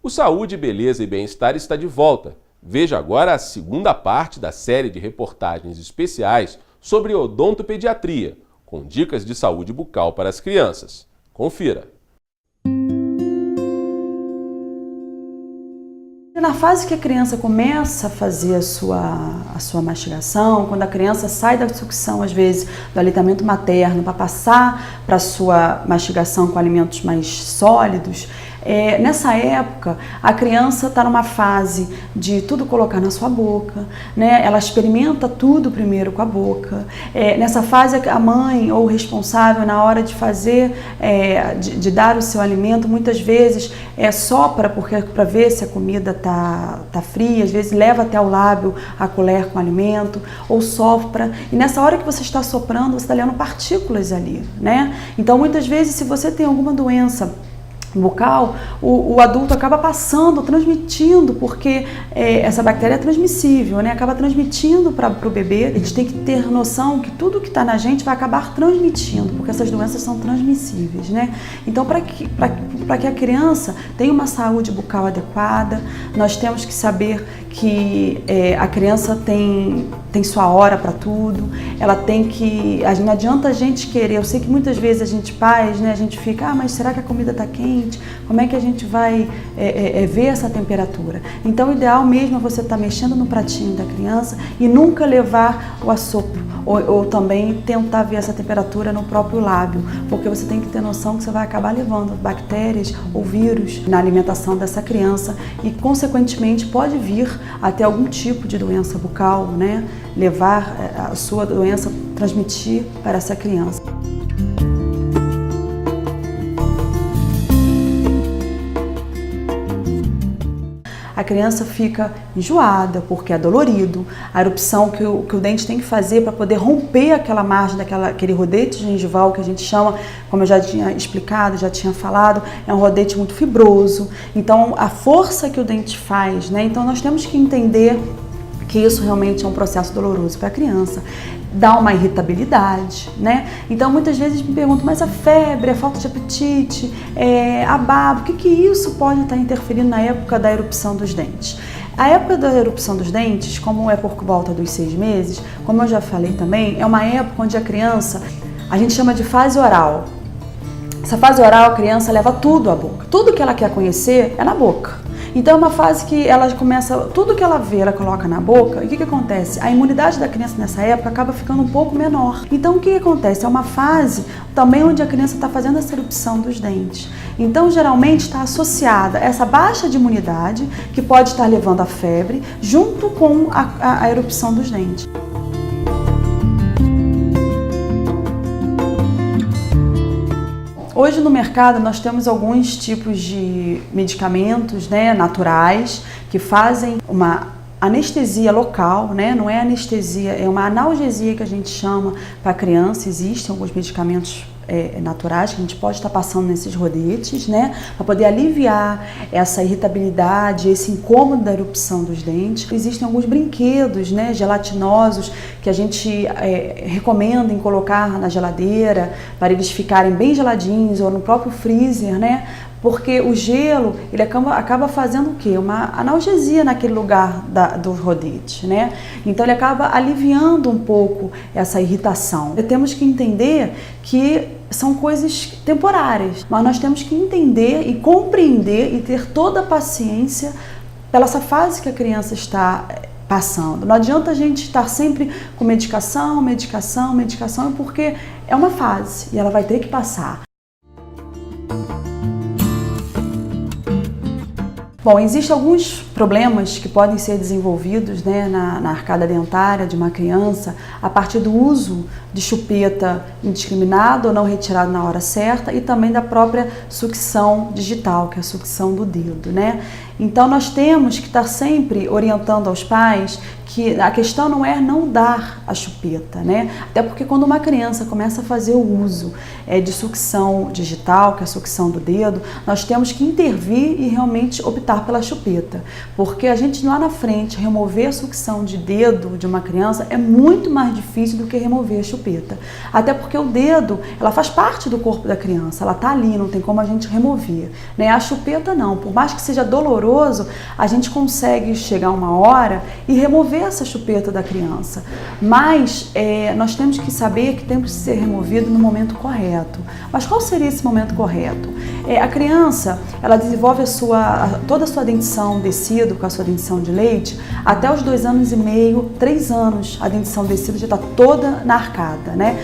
O Saúde, Beleza e Bem-Estar está de volta. Veja agora a segunda parte da série de reportagens especiais sobre odontopediatria, com dicas de saúde bucal para as crianças. Confira! Na fase que a criança começa a fazer a sua mastigação, quando a criança sai da sucção, às vezes, do aleitamento materno para passar para a sua mastigação com alimentos mais sólidos, nessa época a criança está numa fase de tudo colocar na sua boca, né? Ela experimenta tudo primeiro com a boca. Nessa fase a mãe ou o responsável, na hora de fazer, de dar o seu alimento, muitas vezes sopra para ver se a comida tá fria, às vezes leva até o lábio a colher com o alimento, ou sopra, e nessa hora que você está soprando, você está levando partículas ali, né? Então muitas vezes, se você tem alguma doença bucal, o adulto acaba passando, transmitindo, porque essa bactéria é transmissível, né? Acaba transmitindo para o bebê. A gente tem que ter noção que tudo que está na gente vai acabar transmitindo, porque essas doenças são transmissíveis, né? Então, para que a criança tenha uma saúde bucal adequada, nós temos que saber que a criança tem sua hora para tudo, ela tem que... Não adianta a gente querer, eu sei que muitas vezes a gente, pais, né, a gente fica, mas será que a comida está quente? Como é que a gente vai ver essa temperatura? Então o ideal mesmo é você estar mexendo no pratinho da criança e nunca levar o assopro, ou também tentar ver essa temperatura no próprio lábio, porque você tem que ter noção que você vai acabar levando bactérias ou vírus na alimentação dessa criança e consequentemente pode vir até algum tipo de doença bucal, né? Levar a sua doença, transmitir para essa criança. A criança fica enjoada porque é dolorido, a erupção que o dente tem que fazer para poder romper aquela margem, aquele rodete gengival que a gente chama, como eu já tinha explicado, já tinha falado, é um rodete muito fibroso. Então a força que o dente faz, né? Então nós temos que entender que isso realmente é um processo doloroso para a criança. Dá uma irritabilidade, né? Então muitas vezes me perguntam, mas a febre, a falta de apetite, a baba, o que isso pode estar interferindo na época da erupção dos dentes? A época da erupção dos dentes, como é por volta dos 6 meses, como eu já falei também, é uma época onde a criança, a gente chama de fase oral. Essa fase oral, a criança leva tudo à boca. Tudo que ela quer conhecer é na boca. Então é uma fase que ela começa, tudo que ela vê, ela coloca na boca, e o que acontece? A imunidade da criança nessa época acaba ficando um pouco menor. Então o que acontece? É uma fase também onde a criança está fazendo essa erupção dos dentes. Então geralmente está associada a essa baixa de imunidade, que pode estar levando a febre, junto com a erupção dos dentes. Hoje no mercado nós temos alguns tipos de medicamentos, né, naturais, que fazem uma anestesia local, né? Não é anestesia, é uma analgesia que a gente chama para criança. Existem alguns medicamentos naturais que a gente pode estar passando nesses rodetes, né? Para poder aliviar essa irritabilidade, esse incômodo da erupção dos dentes. Existem alguns brinquedos, né, gelatinosos que a gente recomenda em colocar na geladeira para eles ficarem bem geladinhos ou no próprio freezer, né? Porque o gelo, ele acaba fazendo o quê? Uma analgesia naquele lugar do rodete, né? Então ele acaba aliviando um pouco essa irritação. Temos que entender que são coisas temporárias, mas nós temos que entender e compreender e ter toda a paciência pela essa fase que a criança está passando. Não adianta a gente estar sempre com medicação, porque é uma fase e ela vai ter que passar. Bom, existem alguns problemas que podem ser desenvolvidos, né, na arcada dentária de uma criança a partir do uso de chupeta indiscriminado ou não retirado na hora certa e também da própria sucção digital, que é a sucção do dedo, né? Então nós temos que estar sempre orientando aos pais que a questão não é não dar a chupeta, né? Até porque quando uma criança começa a fazer o uso de sucção digital, que é a sucção do dedo, nós temos que intervir e realmente optar pela chupeta. Porque a gente lá na frente, remover a sucção de dedo de uma criança é muito mais difícil do que remover a chupeta. Até porque o dedo, ela faz parte do corpo da criança, ela tá ali, não tem como a gente remover, né? A chupeta não, por mais que seja doloroso, a gente consegue chegar uma hora e remover essa chupeta da criança. Mas nós temos que saber que tem que ser removido no momento correto. Mas qual seria esse momento correto? A criança, ela desenvolve toda a sua dentição decído, com a sua dentição de leite, até os 2 anos e meio, 3 anos, a dentição decído já está toda na arcada, né?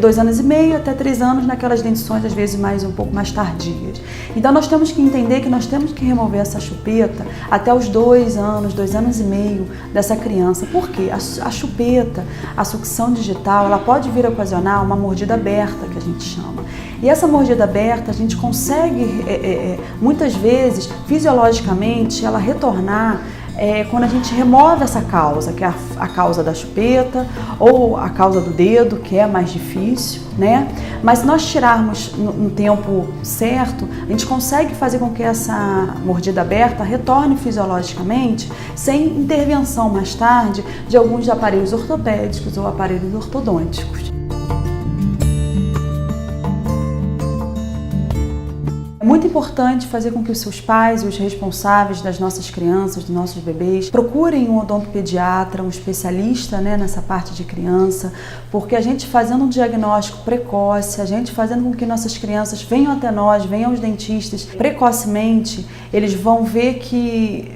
2 anos e meio até 3 anos naquelas dentições, às vezes um pouco mais tardias. Então nós temos que entender que nós temos que remover essa chupeta até os 2 anos, 2 anos e meio dessa criança. Por quê? A chupeta, a sucção digital, ela pode vir a ocasionar uma mordida aberta, que a gente chama. E essa mordida aberta, a gente consegue, muitas vezes, fisiologicamente, ela retornar quando a gente remove essa causa, que é a causa da chupeta ou a causa do dedo, que é mais difícil, né? Mas se nós tirarmos no tempo certo, a gente consegue fazer com que essa mordida aberta retorne fisiologicamente, sem intervenção mais tarde de alguns aparelhos ortopédicos ou aparelhos ortodônticos. É muito importante fazer com que os seus pais e os responsáveis das nossas crianças, dos nossos bebês, procurem um odontopediatra, um especialista, né, nessa parte de criança, porque a gente fazendo um diagnóstico precoce, a gente fazendo com que nossas crianças venham até nós, venham aos dentistas precocemente, eles vão ver que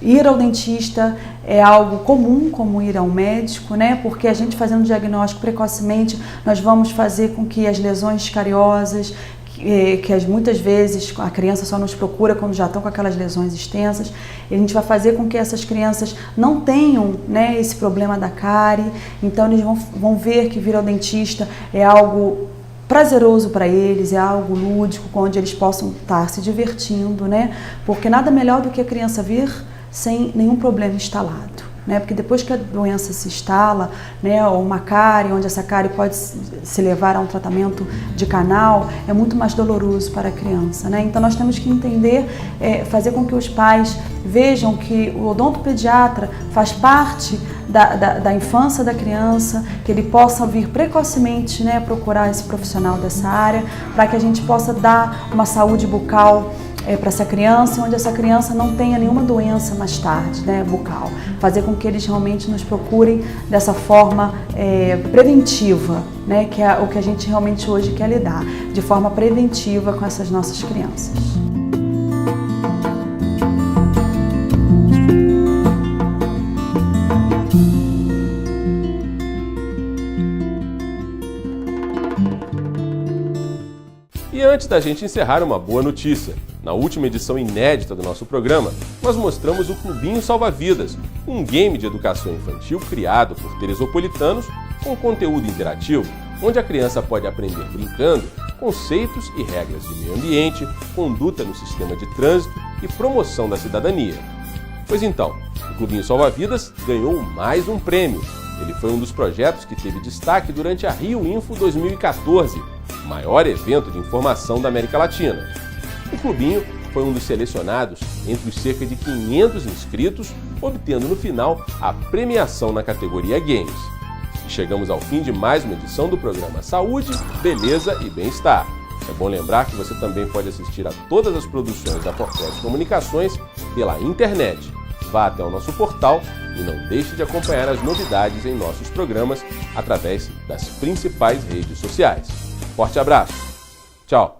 ir ao dentista é algo comum, como ir ao médico, né? Porque a gente fazendo um diagnóstico precocemente, nós vamos fazer com que as lesões cariosas, que muitas vezes a criança só nos procura quando já estão com aquelas lesões extensas, e a gente vai fazer com que essas crianças não tenham, né, esse problema da cárie. Então eles vão ver que vir ao dentista é algo prazeroso para eles, é algo lúdico, onde eles possam estar se divertindo, né? Porque nada melhor do que a criança vir sem nenhum problema instalado. Porque depois que a doença se instala, né, ou uma cárie, onde essa cárie pode se levar a um tratamento de canal, é muito mais doloroso para a criança, né? Então nós temos que entender, fazer com que os pais vejam que o odontopediatra faz parte da infância da criança, que ele possa vir precocemente, né, procurar esse profissional dessa área, para que a gente possa dar uma saúde bucal para essa criança, onde essa criança não tenha nenhuma doença mais tarde, né, bucal. Fazer com que eles realmente nos procurem dessa forma preventiva, né, que é o que a gente realmente hoje quer lidar, de forma preventiva com essas nossas crianças. E antes da gente encerrar, uma boa notícia. Na última edição inédita do nosso programa, nós mostramos o Clubinho Salva-Vidas, um game de educação infantil criado por teresopolitanos com conteúdo interativo, onde a criança pode aprender brincando conceitos e regras de meio ambiente, conduta no sistema de trânsito e promoção da cidadania. Pois então, o Clubinho Salva-Vidas ganhou mais um prêmio. Ele foi um dos projetos que teve destaque durante a Rio Info 2014, o maior evento de informação da América Latina. O Clubinho foi um dos selecionados entre os cerca de 500 inscritos, obtendo no final a premiação na categoria Games. E chegamos ao fim de mais uma edição do programa Saúde, Beleza e Bem-Estar. É bom lembrar que você também pode assistir a todas as produções da Fortec Comunicações pela internet. Vá até o nosso portal e não deixe de acompanhar as novidades em nossos programas através das principais redes sociais. Forte abraço! Tchau!